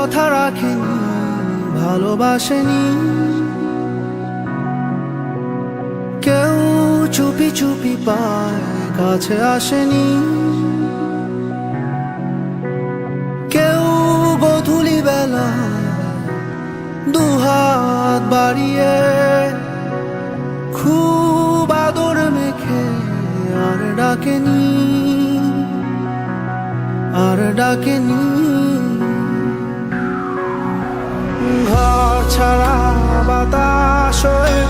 কথা রাখেনি, ভালোবাসেনি। কেউ চুপি চুপি পায় কাছে আসেনি, কেউ গধূলি বেলা দুহাত বাড়িয়ে খুব আদর মেখে আর ডাকেনি, আর ডাকেনি। ঘর ছাড়া বাতাস হয়ে